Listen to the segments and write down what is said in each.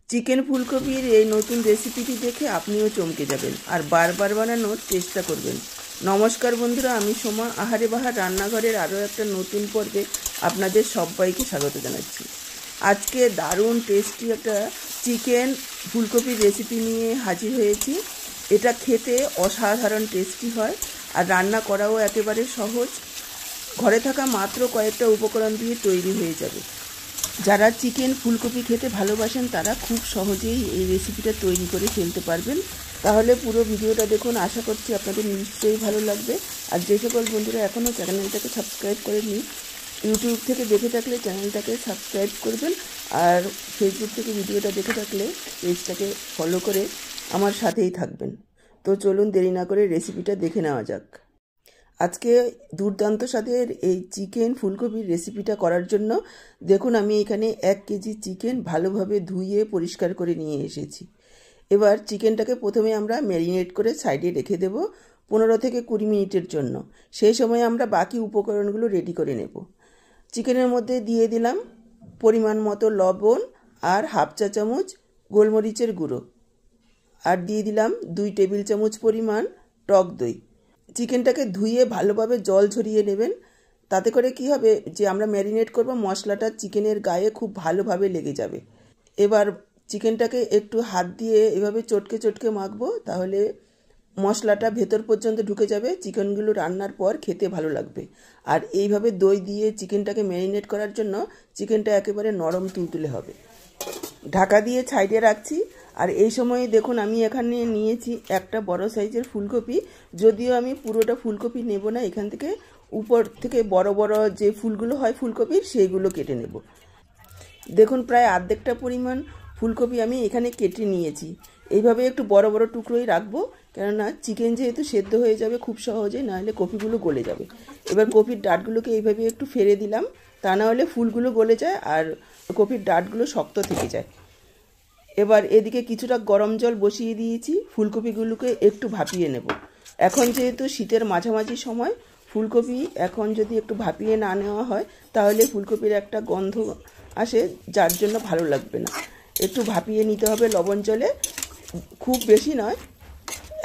Chicken ফুলকপির এই নতুন রেসিপিটি দেখে আপনিও চমকে যাবেন আর বারবার বানানোর চেষ্টা করবেন। নমস্কার বন্ধুরা, আমি সোমা আহারে বাহার রান্নাঘরের আরও একটা নতুন পর্বে আপনাদের সবাইকে স্বাগত জানাচ্ছি। আজকে দারুণ টেস্টি একটা চিকেন ফুলকপির রেসিপি নিয়ে হাজির হয়েছি। এটা খেতে অসাধারণ টেস্টি হয় আর রান্না করাও একেবারে সহজ। ঘরে থাকা মাত্র কয়েকটা উপকরণ দিয়ে তৈরি হয়ে যাবে। যারা চিকেন ফুলকপি খেতে ভালোবাসেন তারা খুব সহজেই এই রেসিপিটা তৈরি করে ফেলতে পারবেন। তাহলে পুরো ভিডিওটা দেখুন, আশা করছি আপনাদের নিশ্চয়ই ভালো লাগবে। আর যে সকল বন্ধুরা এখনও চ্যানেলটাকে সাবস্ক্রাইব করেননি, ইউটিউব থেকে দেখে থাকলে চ্যানেলটাকে সাবস্ক্রাইব করবেন, আর ফেসবুক থেকে ভিডিওটা দেখে থাকলে পেজটাকে ফলো করে আমার সাথেই থাকবেন। তো চলুন দেরি না করে রেসিপিটা দেখে নেওয়া যাক। আজকে দুর্দান্ত স্বাদের এই চিকেন ফুলকপির রেসিপিটা করার জন্য দেখুন আমি এখানে 1 কেজি চিকেন ভালোভাবে ধুয়ে পরিষ্কার করে নিয়ে এসেছি। এবার চিকেনটাকে প্রথমে আমরা ম্যারিনেট করে সাইডে রেখে দেব 15 থেকে 20 মিনিটের জন্য। সেই সময় আমরা বাকি উপকরণগুলো রেডি করে নেব। চিকেনের মধ্যে দিয়ে দিলাম পরিমাণ মতো লবণ আর হাফ চা চামচ গোলমরিচের গুঁড়ো, আর দিয়ে দিলাম 2 টেবিল চামচ পরিমাণ টক দই। চিকেনটাকে ধুয়ে ভালোভাবে জল ঝরিয়ে নেবেন। তাতে করে কি হবে, যে আমরা ম্যারিনেট করব মশলাটা চিকেনের গায়ে খুব ভালোভাবে লেগে যাবে। এবার চিকেনটাকে একটু হাত দিয়ে এভাবে চটকে চটকে মাখবো, তাহলে মশলাটা ভেতর পর্যন্ত ঢুকে যাবে। চিকেনগুলো রান্নার পর খেতে ভালো লাগবে। আর এইভাবে দই দিয়ে চিকেনটাকে ম্যারিনেট করার জন্য চিকেনটা একেবারে নরম তুলতুলে হবে। ঢাকা দিয়ে সাইডে রাখছি। আর এই সময়ে দেখুন আমি এখানে নিয়েছি একটা বড় সাইজের ফুলকপি। যদিও আমি পুরোটা ফুলকপি নেব না, এখান থেকে উপর থেকে বড় বড় যে ফুলগুলো হয় ফুলকপির সেইগুলো কেটে নেব। দেখুন প্রায় অর্ধেকটা পরিমাণ ফুলকপি আমি এখানে কেটে নিয়েছি। এইভাবে একটু বড় বড় টুকরোই রাখবো, কেননা চিকেন যেহেতু সেদ্ধ হয়ে যাবে খুব সহজে, নাহলে কপিগুলো গলে যাবে। এবার কপির ডাঁটগুলোকে এইভাবে একটু ফেলে দিলাম, তা না হলে ফুলগুলো গলে যায় আর কপির ডাঁটগুলো শক্ত থেকে যায়। এবার এদিকে কিছুটা গরম জল বসিয়ে দিয়েছি, ফুলকপিগুলোকে একটু ভাপিয়ে নেব। এখন যেহেতু শীতের মাঝামাঝি সময়, ফুলকপি এখন যদি একটু ভাপিয়ে না নেওয়া হয় তাহলে ফুলকপির একটা গন্ধ আসে, যার জন্য ভালো লাগবে না। একটু ভাপিয়ে নিতে হবে লবণ জলে, খুব বেশি নয়,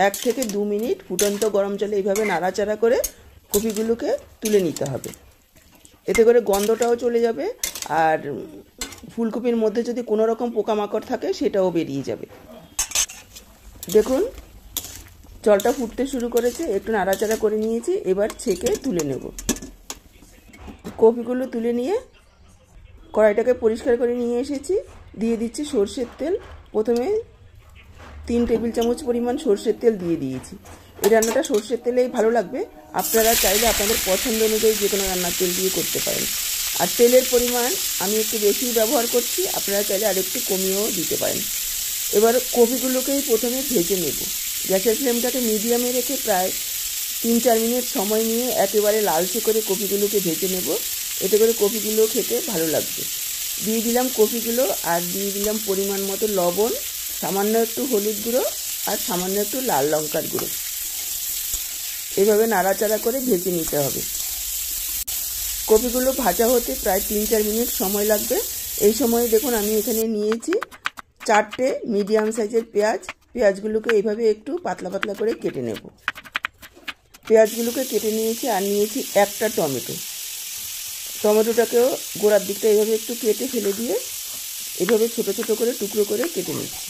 1 থেকে 2 মিনিট ফুটন্ত গরম জলে এইভাবে নাড়াচাড়া করে কপিগুলোকে তুলে নিতে হবে। এতে করে গন্ধটাও চলে যাবে আর ফুলকপির মধ্যে যদি কোনো রকম পোকামাকড় থাকে সেটাও বেরিয়ে যাবে। দেখুন জলটা ফুটতে শুরু করেছে, একটু নাড়াচাড়া করে নিয়েছি। এবার ছেঁকে তুলে নেব। কপিগুলো তুলে নিয়ে কড়াইটাকে পরিষ্কার করে নিয়ে এসেছি। দিয়ে দিচ্ছি সরষের তেল। প্রথমে 3 টেবিল চামচ পরিমাণ সরষের তেল দিয়ে দিয়েছি। এই রান্নাটা সরষের তেলেই ভালো লাগবে। আপনারা চাইলে আপনাদের পছন্দ অনুযায়ী যে কোনো রান্নার তেল দিয়ে করতে পারেন। আর তেলের পরিমাণ আমি একটু বেশি ব্যবহার করছি, আপনারা চাইলে আরেকটু কমিয়েও দিতে পারেন। এবার কপিগুলোকেই প্রথমে ভেজে নেব। গ্যাসের ফ্লেমটাকে মিডিয়ামে রেখে প্রায় 3-4 মিনিট সময় নিয়ে একেবারে লালচে করে কপিগুলোকে ভেজে নেব। এতে করে কপিগুলো খেতে ভালো লাগবে। দিয়ে দিলাম কপিগুলো, আর দিয়ে দিলাম পরিমাণ মতো লবণ, সামান্য একটু হলুদ গুঁড়ো আর সামান্য একটু লাল লঙ্কার গুঁড়ো। এভাবে নাড়াচাড়া করে ভেজে নিতে হবে। কপিগুলো ভাজা হতে প্রায় 3-4 মিনিট সময় লাগবে। এই সময় দেখুন আমি এখানে নিয়েছি 4টে মিডিয়াম সাইজের পেঁয়াজ। পেঁয়াজগুলোকে এইভাবে একটু পাতলা পাতলা করে কেটে নেব। পেঁয়াজগুলোকে কেটে নিয়েছি। আর নিয়েছি একটা টমেটো। টমেটোটাকেও গোড়ার দিকটা এইভাবে একটু কেটে ফেলে দিয়ে এভাবে ছোট ছোট করে টুকরো করে কেটে নিচ্ছি।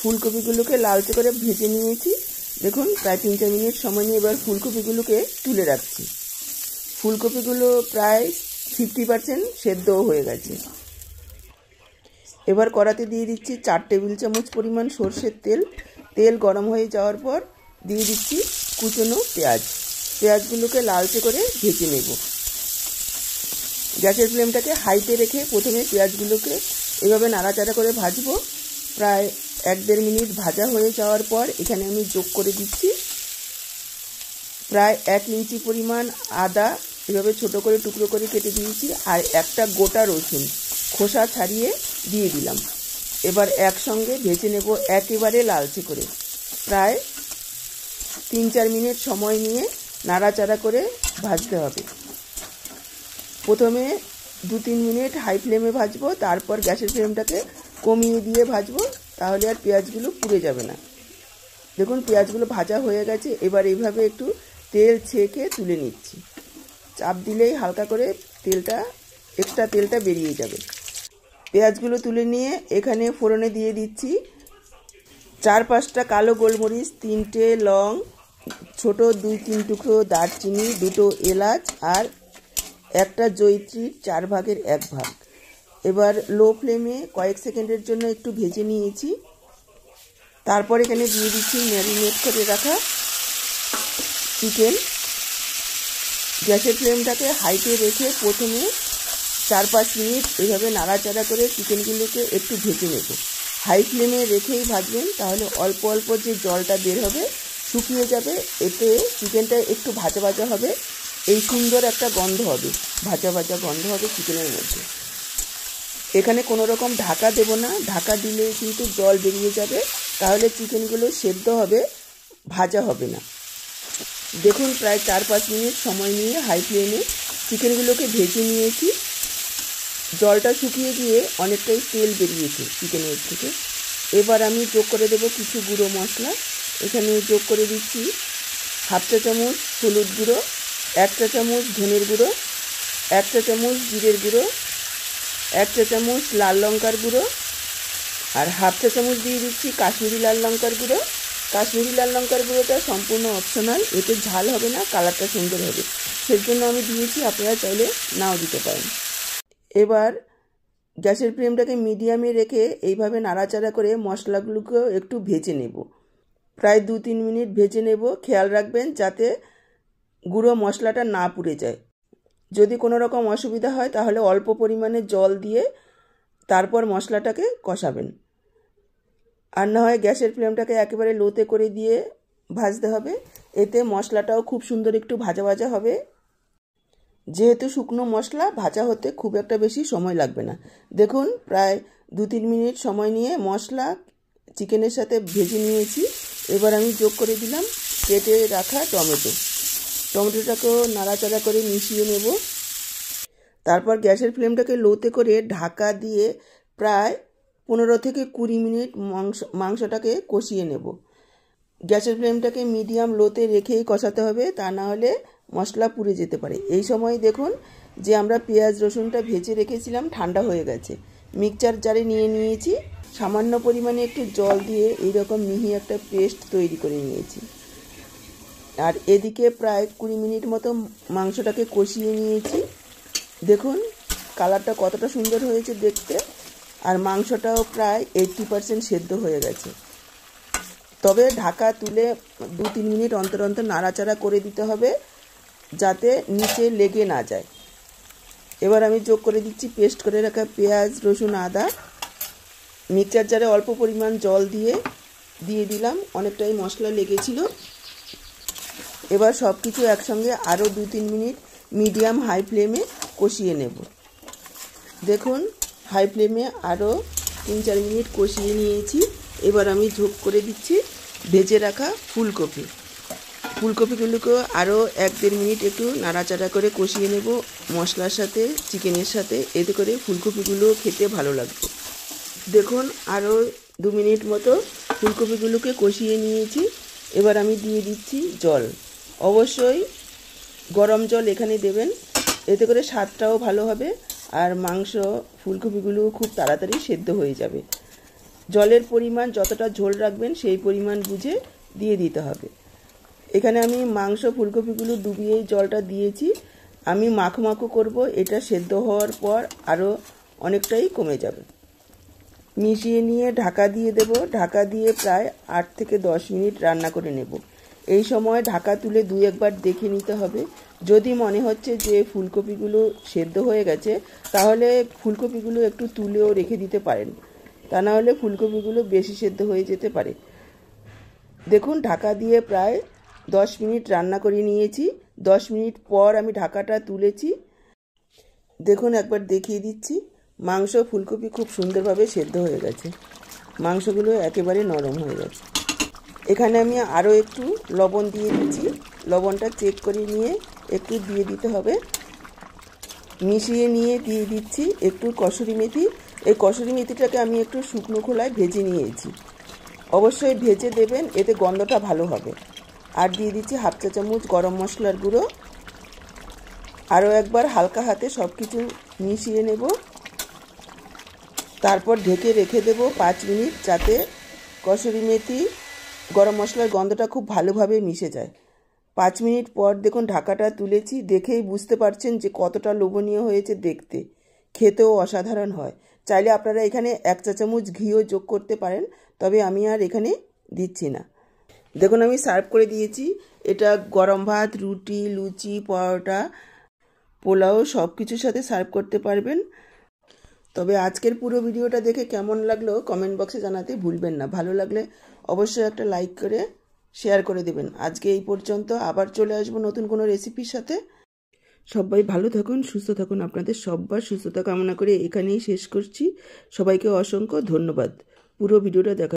ফুলকপিগুলোকে লালচে করে ভেজে নিয়েছি। দেখুন প্রায় 3-4 মিনিট সময় নিয়ে এবার ফুলকপিগুলোকে তুলে রাখছি। ফুলকপিগুলো প্রায় 50% সেদ্ধও হয়ে গেছে। এবার কড়াতে দিয়ে দিচ্ছি 4 টেবিল চামচ পরিমাণ সরষের তেল। তেল গরম হয়ে যাওয়ার পর দিয়ে দিচ্ছি কুচনো পেঁয়াজ। পেঁয়াজগুলোকে লালচে করে ভেজে নেব। গ্যাসের ফ্লেমটাকে হাইতে রেখে প্রথমে পেঁয়াজগুলোকে এভাবে নাড়াচাড়া করে ভাজবো। প্রায় 1-1.5 মিনিট ভাজা হয়ে যাওয়ার পর এখানে আমি যোগ করে দিচ্ছি প্রায় 1 ইঞ্চি পরিমাণ আদা, এভাবে ছোট করে টুকরো করে কেটে দিয়েছি, আর একটা গোটা রসুন খোসা ছাড়িয়ে দিয়ে দিলাম। এবার একসঙ্গে ভেজে নেব একেবারে লালচে করে। প্রায় 3-4 মিনিট সময় নিয়ে নাড়াচাড়া করে ভাজতে হবে। প্রথমে 2-3 মিনিট হাই ফ্লেমে ভাজবো, তারপর গ্যাসের ফ্লেমটাকে কমিয়ে দিয়ে ভাজবো, তাহলে আর পেঁয়াজগুলো পুড়ে যাবে না। দেখুন পেঁয়াজগুলো ভাজা হয়ে গেছে। এবার এইভাবে একটু তেল ছেঁকে তুলে নিচ্ছি। চাপ দিলেই হালকা করে এক্সট্রা তেলটা বেরিয়ে যাবে। পেঁয়াজগুলো তুলে নিয়ে এখানে ফোড়নে দিয়ে দিচ্ছি 4-5টা কালো গোলমরিচ, 3টে লং, ছোট 2-3 টুকরো দারচিনি, 2টো এলাচ আর একটা জয়িত্রীর 4 ভাগের 1 ভাগ। এবার লো ফ্লেমে কয়েক সেকেন্ডের জন্য একটু ভেজে নিয়েছি। তারপর এখানে দিয়ে দিচ্ছি ম্যারিনেট করে রাখা চিকেন। গ্যাসের ফ্লেমটাকে হাইতে রেখে প্রথমে 4-5 মিনিট এইভাবে নাড়াচাড়া করে চিকেনগুলোকে একটু ভেজে নেব। হাই ফ্লেমে রেখেই ভাজবেন, তাহলে অল্প অল্প যে জলটা বের হবে শুকিয়ে যাবে। এতে চিকেনটা একটু ভাজা ভাজা হবে, এই সুন্দর একটা গন্ধ হবে, ভাজা ভাজা গন্ধ হবে চিকেনের মধ্যে। এখানে কোনো রকম ঢাকা দেব না, ঢাকা দিলে কিন্তু জল বেরিয়ে যাবে, তাহলে চিকেনগুলো সেদ্ধ হবে, ভাজা হবে না। দেখুন প্রায় 4-5 মিনিট সময় নিয়ে হাই ফ্লেমে চিকেনগুলোকে ভেজে নিয়েছি। জলটা শুকিয়ে গিয়ে অনেকটাই তেল বেরিয়েছে চিকেনের থেকে। এবার আমি যোগ করে দেব কিছু গুঁড়ো মশলা। এখানে যোগ করে দিচ্ছি 1/2 চা চামচ হলুদ গুঁড়ো, 1 চা চামচ ধনের গুঁড়ো, 1 চা চামচ জিরের গুঁড়ো, 1 চা চামচ লাল লঙ্কার গুঁড়ো আর 1/2 চা চামচ দিয়ে দিচ্ছি কাশ্মীরি লাল লঙ্কার গুঁড়ো। কাশ্মীরি লাল লঙ্কার গুঁড়োটা সম্পূর্ণ অপশনাল, এতে ঝাল হবে না, কালারটা সুন্দর হবে, সেই জন্য আমি দিয়েছি, আপনারা চাইলে নাও দিতে পারেন। এবার গ্যাসের ফ্লেমটাকে মিডিয়ামে রেখে এইভাবে নাড়াচাড়া করে মশলাগুলোকেও একটু ভেজে নেব। প্রায় 2-3 মিনিট ভেজে নেব। খেয়াল রাখবেন যাতে গুঁড়ো মশলাটা না পুড়ে যায়। যদি কোনো রকম অসুবিধা হয় তাহলে অল্প পরিমাণে জল দিয়ে তারপর মশলাটাকে কষাবেন, আর না হয় গ্যাসের ফ্লেমটাকে একেবারে লোতে করে দিয়ে ভাজতে হবে। এতে মশলাটাও খুব সুন্দর একটু ভাজা ভাজা হবে। যেহেতু শুকনো মশলা, ভাজা হতে খুব একটা বেশি সময় লাগবে না। দেখুন প্রায় 2-3 মিনিট সময় নিয়ে মশলা চিকেনের সাথে ভেজে নিয়েছি। এবার আমি যোগ করে দিলাম কেটে রাখা টমেটোটাকেও নাড়াচাড়া করে মিশিয়ে নেব। তারপর গ্যাসের ফ্লেমটাকে লোতে করে ঢাকা দিয়ে প্রায় 15 থেকে 20 মিনিট মাংসটাকে কষিয়ে নেব। গ্যাসের ফ্লেমটাকে মিডিয়াম লোতে রেখেই কষাতে হবে, তা না হলে মশলা পুড়ে যেতে পারে। এই সময় দেখুন যে আমরা পেঁয়াজ রসুনটা ভেজে রেখেছিলাম ঠান্ডা হয়ে গেছে। মিক্সচার জারে নিয়ে নিয়েছি, সামান্য পরিমাণে একটু জল দিয়ে এইরকম মিহি একটা পেস্ট তৈরি করে নিয়েছি। আর এদিকে প্রায় 20 মিনিট মতো মাংসটাকে কষিয়ে নিয়েছি। দেখুন কালারটা কতটা সুন্দর হয়েছে দেখতে, আর মাংসটাও প্রায় 80% সেদ্ধ হয়ে গেছে। তবে ঢাকা তুলে 2-3 মিনিট অন্তর অন্তর নাড়াচাড়া করে দিতে হবে, যাতে নিচে লেগে না যায়। এবার আমি যোগ করে দিচ্ছি পেস্ট করে রাখা পেঁয়াজ রসুন আদা। মিক্সচার জারে অল্প পরিমাণ জল দিয়ে দিলাম, অনেকটাই মশলা লেগেছিল। এবার সব কিছু একসঙ্গে আরও 2-3 মিনিট মিডিয়াম হাই ফ্লেমে কষিয়ে নেব। দেখুন হাই ফ্লেমে আরও 3-4 মিনিট কষিয়ে নিয়েছি। এবার আমি যোগ করে দিচ্ছি ভেজে রাখা ফুলকপিগুলোকেও আরও 1-1.5 মিনিট একটু নাড়াচাড়া করে কষিয়ে নেব মশলার সাথে, চিকেনের সাথে, এতে করে ফুলকপিগুলো খেতে ভালো লাগবে। দেখুন আরও 2 মিনিট মতো ফুলকপিগুলোকে কষিয়ে নিয়েছি। এবার আমি দিয়ে দিচ্ছি জল। অবশ্যই গরম জল এখানে দেবেন, এতে করে স্বাদটাও ভালো হবে আর মাংস ফুলকপিগুলো খুব তাড়াতাড়ি সেদ্ধ হয়ে যাবে। জলের পরিমাণ যতটা ঝোল রাখবেন সেই পরিমাণ বুঝে দিয়ে দিতে হবে। এখানে আমি মাংস ফুলকপিগুলো ডুবিয়েই জলটা দিয়েছি। আমি মাখো করব, এটা সেদ্ধ হওয়ার পর আরও অনেকটাই কমে যাবে। মিশিয়ে নিয়ে ঢাকা দিয়ে দেব। ঢাকা দিয়ে প্রায় 8 থেকে 10 মিনিট রান্না করে নেব। এই সময় ঢাকা তুলে 2-1 বার দেখে নিতে হবে। যদি মনে হচ্ছে যে ফুলকপিগুলো সেদ্ধ হয়ে গেছে, তাহলে ফুলকপিগুলো একটু তুলেও রেখে দিতে পারেন, তা না হলে ফুলকপিগুলো বেশি সেদ্ধ হয়ে যেতে পারে। দেখুন ঢাকা দিয়ে প্রায় 10 মিনিট রান্না করে নিয়েছি। 10 মিনিট পর আমি ঢাকাটা তুলেছি। দেখুন একবার দেখিয়ে দিচ্ছি, মাংস ফুলকপি খুব সুন্দরভাবে সেদ্ধ হয়ে গেছে, মাংসগুলো একেবারে নরম হয়ে গেছে। এখানে আমি আরও একটু লবণ দিয়ে দিচ্ছি। লবণটা চেক করে নিয়ে একটু দিয়ে দিতে হবে। মিশিয়ে নিয়ে দিয়ে দিচ্ছি একটু কসুরি মেথি এই কসুরি মেথিটাকে আমি একটু শুকনো খোলায় ভেজে নিয়েছি। অবশ্যই ভেজে দেবেন, এতে গন্ধটা ভালো হবে। আর দিয়ে দিচ্ছি হাফ চা চামচ গরম মশলার গুঁড়ো। আরও একবার হালকা হাতে সব কিছু মিশিয়ে নেব। তারপর ঢেকে রেখে দেব 5 মিনিট, যাতে কসুরি মেথি গরম মশলার গন্ধটা খুব ভালোভাবে মিশে যায়। 5 মিনিট পর দেখুন ঢাকাটা তুলেছি, দেখেই বুঝতে পারছেন যে কতটা লোভনীয় হয়েছে দেখতে, খেতেও অসাধারণ হয়। চাইলে আপনারা এখানে 1 চা চামচ ঘিও যোগ করতে পারেন, তবে আমি আর এখানে দিচ্ছি না। দেখুন আমি সার্ভ করে দিয়েছি। এটা গরম ভাত, রুটি, লুচি, পরোটা, পোলাও সব কিছুর সাথে সার্ভ করতে পারবেন। তবে আজকের পুরো ভিডিওটা দেখে কেমন লাগলো কমেন্ট বক্সে জানাতে ভুলবেন না। ভালো লাগলে অবশ্যই একটা লাইক করে শেয়ার করে দেবেন। আজকে এই পর্যন্ত, আবার চলে আসবো নতুন কোনো রেসিপির সাথে। সবাই ভালো থাকুন, সুস্থ থাকুন। আপনাদের সবার সুস্থতা কামনা করে এখানেই শেষ করছি। সবাইকে অসংখ্য ধন্যবাদ পুরো ভিডিওটা দেখা